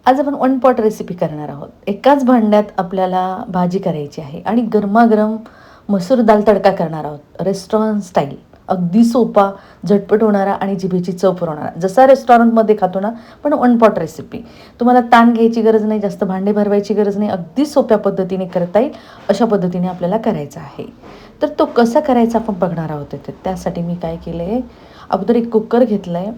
आज आपण one pot recipe करणार आहोत. एकाच भांड्यात आपल्याला भाजी करायची आहे आणि गरमागरम मसूर दाल तडका करणार आहोत, रेस्टॉरंट स्टाईल. अगदी सोपा, झटपट होणारा आणि जिभेची चव पुरवणारा, जसा रेस्टॉरंटमध्ये खातो ना, पण वन पॉट रेसिपी. तुम्हाला ताण घ्यायची गरज नाही, जास्त भांडे भरवायची गरज नाही, अगदी सोप्या पद्धतीने करता येईल अशा पद्धतीने आपल्याला करायचा आहे. तर तो कसा करायचा आपण बघणार आहोत. त्यासाठी मी काय केलं आहे, अगोदर एक कुकर घेतला आहे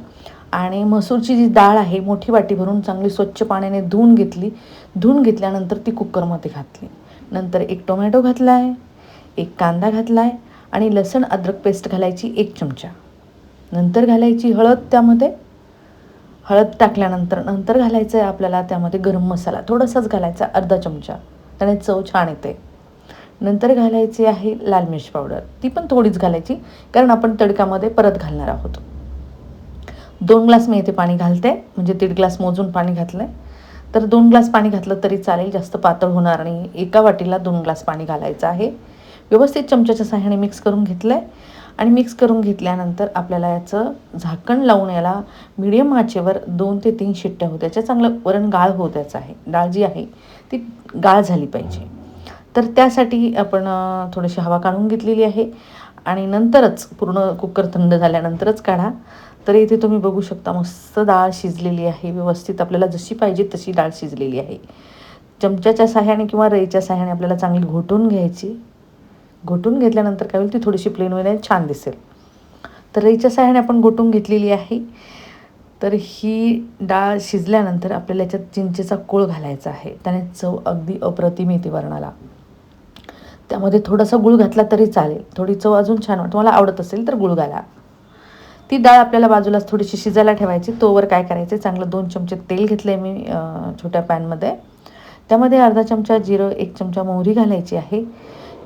आणि मसूरची जी डाळ आहे मोठी वाटी भरून चांगली स्वच्छ पाण्याने धुवून घेतली. धुवून घेतल्यानंतर ती कुकरमध्ये घातली. नंतर एक टोमॅटो घातला आहे, एक कांदा घातला आहे आणि लसूण अद्रक पेस्ट घालायची 1 चमचा. नंतर घालायची हळद, त्यामध्ये हळद टाकल्यानंतर नंतर घालायचं आहे आपल्याला त्यामध्ये गरम मसाला थोडासाच घालायचा, अर्धा चमचा, त्याने चव छान येते. नंतर घालायची आहे लाल मिर्च पावडर, ती पण थोडीच घालायची कारण आपण तडक्यामध्ये परत घालणार आहोत. 2 ग्लास मी इथे पाणी घालते, म्हणजे 1.5 ग्लास मोजून पाणी घातलं आहे. तर 2 ग्लास पाणी घातलं तरी चालेल, जास्त पातळ होणार नाही. एका वाटीला 2 ग्लास पाणी घालायचं आहे. व्यवस्थित चमच्याच्या सहाय्याने मिक्स करून घेतलं आहे आणि मिक्स करून घेतल्यानंतर आपल्याला याचं झाकण लावून याला मीडियम आचेवर 2 ते 3 शिट्ट्या होऊ द्यायच्या. चांगलं वरण गाळ होऊ द्यायचं आहे. डाळ जी आहे ती गाळ झाली पाहिजे. तर त्यासाठी आपण थोडीशी हवा काढून घेतलेली आहे आणि नंतरच पूर्ण कुकर थंड झाल्यानंतरच काढा. तर इथे तुम्ही बघू शकता मस्त डाळ शिजलेली आहे, व्यवस्थित आपल्याला जशी पाहिजे तशी डाळ शिजलेली आहे. चमच्याच्या सहाय्याने किंवा रईच्या सहाय्याने आपल्याला चांगली घोटून घ्यायची. घोटून घेतल्यानंतर काय होईल, ती थोडीशी प्लेन होईल, छान दिसेल. तर रईच्या सहाय्याने आपण घोटून घेतलेली आहे. तर ही डाळ शिजल्यानंतर आपल्याला याच्यात चिंचेचा कोळ घालायचा आहे, त्याने चव अगदी अप्रतिम येते वरणाला. त्यामध्ये थोडासा गूळ घातला तरी चालेल, थोडी चव अजून छान वाटते. तुम्हाला आवडत असेल तर गूळ घाला. ती डाळ आपल्याला बाजूलाच थोडीशी शिजायला ठेवायची. तोवर काय करायचं, चांगलं 2 चमचे तेल घेतलं आहे मी छोट्या पॅनमध्ये. त्यामध्ये अर्धा चमचा जिरं, 1 चमचा मोहरी घालायची आहे.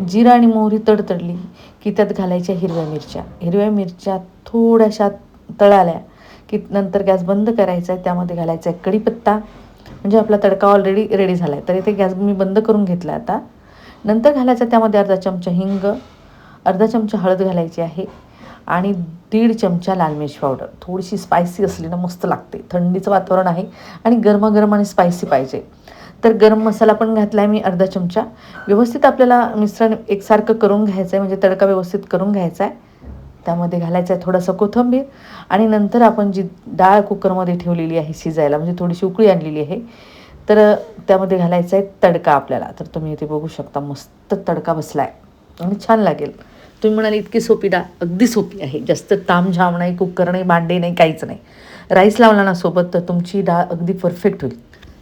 जिरं आणि मोहरी तडतडली की त्यात घालायच्या हिरव्या मिरच्या. हिरव्या मिरच्या थोड्याशा तळाल्या की नंतर गॅस बंद करायचा आहे. त्यामध्ये घालायचा आहे कढीपत्ता, म्हणजे आपला तडका ऑलरेडी रेडी झाला आहे. तर इथे गॅस मी बंद करून घेतला आता. नंतर घालायचा त्यामध्ये अर्धा चमचा हिंग, अर्धा चमचा हळद घालायची आहे आणि 1.5 चमचा लाल मिर्च पावडर. थोडीशी स्पायसी असली ना मस्त लागते. थंडीचं वातावरण आहे आणि गरमागरम आणि स्पायसी पाहिजे. तर गरम मसाला पण घातला आहे मी अर्धा चमचा. व्यवस्थित आपल्याला मिश्रण एकसारखं करून घ्यायचं आहे, म्हणजे तडका व्यवस्थित करून घ्यायचा आहे. त्यामध्ये घालायचं आहे थोडासा कोथिंबीर आणि नंतर आपण जी डाळ कुकरमध्ये ठेवलेली आहे शिजायला, म्हणजे थोडीशी उकळी आणलेली आहे, तर त्यामध्ये घालायचा आहे तडका आपल्याला. तर तुम्ही इथे बघू शकता मस्त तडका बसला आहे आणि छान लागेल. तुम्ही म्हणाले इतकी सोपी डाळ, अगदी सोपी आहे. जास्त तामझाम नाही, कुकर नाही, भांडे नाही, काहीच नाही. राईस लावला ना सोबत तर तुमची डाळ अगदी परफेक्ट होईल.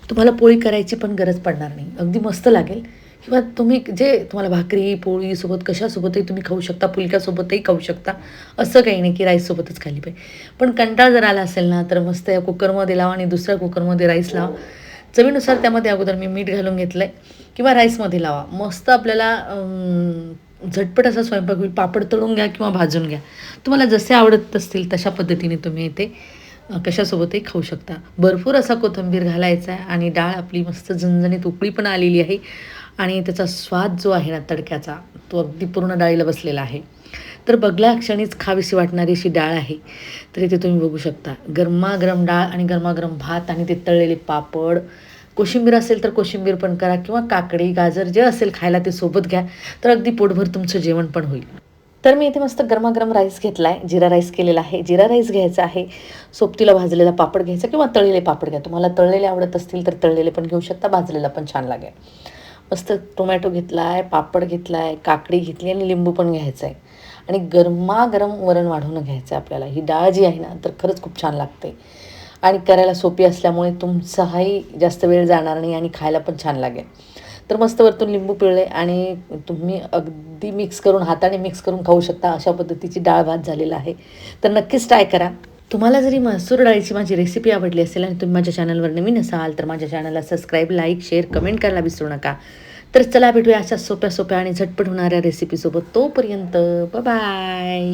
तुम्हाला पोळी करायची पण गरज पडणार नाही, अगदी मस्त लागेल. किंवा तुम्ही जे तुम्हाला भाकरी पोळीसोबत कशासोबतही तुम्ही खाऊ शकता, फुलक्यासोबतही खाऊ शकता. असं काही नाही की राईससोबतच खाल्ली पाहिजे. पण कंटाळ जर आला असेल ना तर मस्त या कुकरमध्ये लावा आणि दुसऱ्या कुकरमध्ये राईस लावा. चवीनुसार त्यामध्ये अगोदर मी मीठ घालून घेतलं आहे किंवा राईसमध्ये लावा. मस्त आपल्याला झटपट असा स्वयंपाक होईल. पापड तळून घ्या किंवा भाजून घ्या, तुम्हाला जसे आवडत असतील तशा पद्धतीने तुम्ही इथे कशासोबतही खाऊ शकता. भरपूर असा कोथिंबीर घालायचा आहे आणि डाळ आपली मस्त झणझणीत उकळी पण आलेली आहे आणि त्याचा स्वाद जो आहे ना तडक्याचा, तो अगदी पूर्ण डाळीला बसलेला आहे. तर बघल्या क्षणीच खावीशी वाटणारी अशी डाळ आहे. तर इथे तुम्ही बघू शकता गरमागरम डाळ आणि गरमागरम भात आणि ते तळलेले पापड. कोशिंबीर असेल तर कोशिंबीर पण करा किंवा काकडी गाजर जे असेल खायला ते सोबत घ्या, तर अगदी पोटभर तुमचं जेवण पण होईल. तर मी इथे मस्त गरमागरम राईस घेतला आहे, जिरा राईस केलेला आहे. जिरा राईस घ्यायचा आहे, सोबतीला भाजलेला पापड घ्यायचा किंवा तळलेले पापड घ्या. तुम्हाला तळलेले आवडत असतील तर तळलेले पण घेऊ शकता, भाजलेला पण छान लागेल. मस्त टोमॅटो घेतला आहे, पापड घेतला आहे, काकडी घेतली आणि लिंबू पण घ्यायचं आहे आणि गरमागरम वरण वाढवून घ्यायचं आहे आपल्याला. ही डाळ जी आहे ना तर खरंच खूप छान लागते आणि करायला सोपी असल्यामुळे तुमचाही जास्त वेळ जाणार नाही आणि खायला पण छान लागेल. तर मस्त वरतून लिंबू पिळले आणि तुम्ही अगदी मिक्स करून हाताने मिक्स करून खाऊ शकता. अशा पद्धतीची डाळ भात झालेला आहे. तर नक्कीच ट्राय करा. तुम्हाला जरी मसूर डाळीची माझी रेसिपी आवडली असेल आणि तुम्ही माझ्या चॅनलवर नवीन असाल तर माझ्या चॅनलला सबस्क्राईब, लाईक, शेअर, कमेंट करायला विसरू नका. तर चला भेटूया अशा सोप्या सोप्या आणि झटपट होणाऱ्या रेसिपीसोबत. तोपर्यंत बाय.